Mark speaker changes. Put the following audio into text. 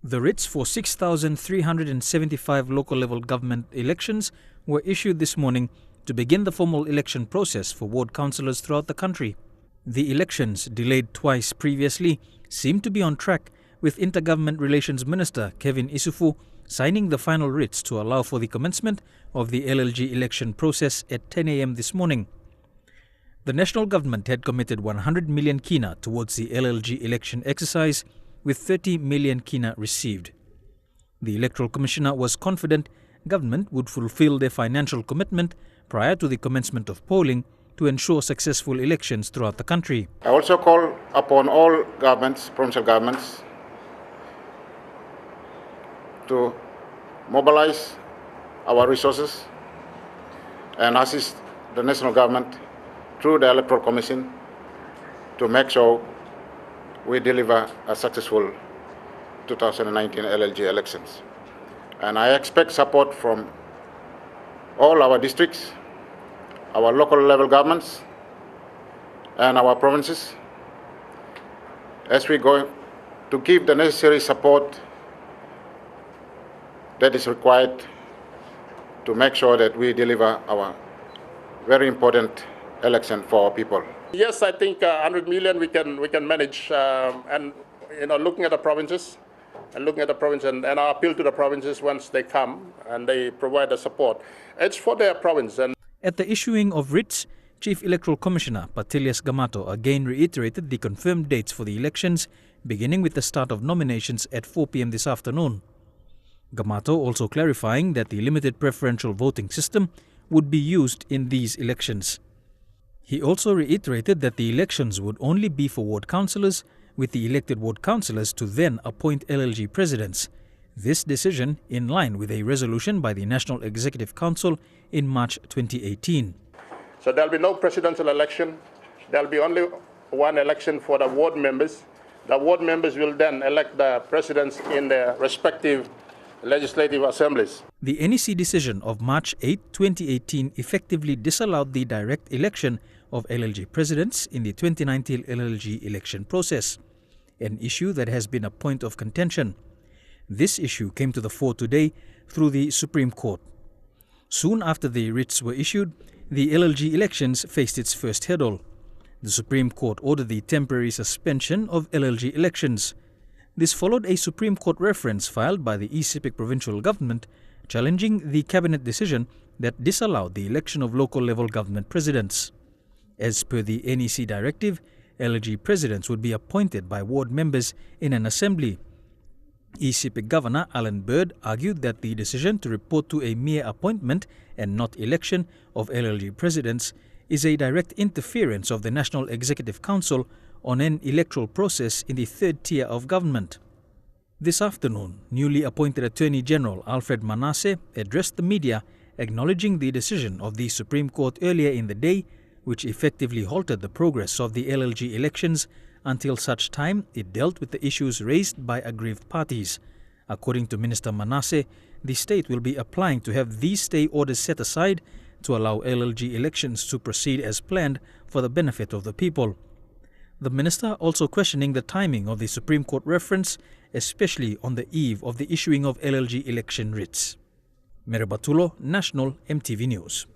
Speaker 1: The writs for 6,375 local-level government elections were issued this morning to begin the formal election process for ward councillors throughout the country. The elections, delayed twice previously, seem to be on track, with Intergovernment Relations Minister Kevin Isufu signing the final writs to allow for the commencement of the LLG election process at 10 a.m. this morning. The national government had committed 100 million kina towards the LLG election exercise, with 30 million kina received. The Electoral Commissioner was confident government would fulfill their financial commitment prior to the commencement of polling to ensure successful elections throughout the country.
Speaker 2: I also call upon all governments, provincial governments, to mobilize our resources and assist the national government through the Electoral Commission to make sure we deliver a successful 2019 LLG elections. And I expect support from all our districts, our local level governments, and our provinces as we go to give the necessary support that is required to make sure that we deliver our very important election for our people.
Speaker 3: Yes, I think 100 million we can manage, and looking at the provinces, and I appeal to the provinces once they come and they provide the support. It's for their province. And
Speaker 1: at the issuing of writs, Chief Electoral Commissioner Patilias Gamato again reiterated the confirmed dates for the elections, beginning with the start of nominations at 4 p.m. this afternoon. Gamato also clarifying that the limited preferential voting system would be used in these elections. He also reiterated that the elections would only be for ward councillors, with the elected ward councillors to then appoint LLG presidents. This decision in line with a resolution by the National Executive Council in March 2018.
Speaker 3: So there will be no presidential election. There will be only one election for the ward members. The ward members will then elect the presidents in their respective legislative assemblies.
Speaker 1: The NEC decision of March 8, 2018 effectively disallowed the direct election of LLG presidents in the 2019 LLG election process, an issue that has been a point of contention. This issue came to the fore today through the Supreme Court. Soon after the writs were issued, the LLG elections faced its first hurdle. The Supreme Court ordered the temporary suspension of LLG elections. This followed a Supreme Court reference filed by the East Sepik Provincial Government challenging the cabinet decision that disallowed the election of local-level government presidents. As per the NEC directive, LLG presidents would be appointed by ward members in an assembly. East Sepik Governor Alan Bird argued that the decision to report to a mere appointment and not election of LLG presidents is a direct interference of the National Executive Council on an electoral process in the third tier of government. This afternoon, newly appointed Attorney General Alfred Manasseh addressed the media, acknowledging the decision of the Supreme Court earlier in the day, which effectively halted the progress of the LLG elections until such time it dealt with the issues raised by aggrieved parties. According to Minister Manasseh, the state will be applying to have these stay orders set aside to allow LLG elections to proceed as planned for the benefit of the people. The minister also questioning the timing of the Supreme Court reference, especially on the eve of the issuing of LLG election writs. Merabatulo, National EMTV News.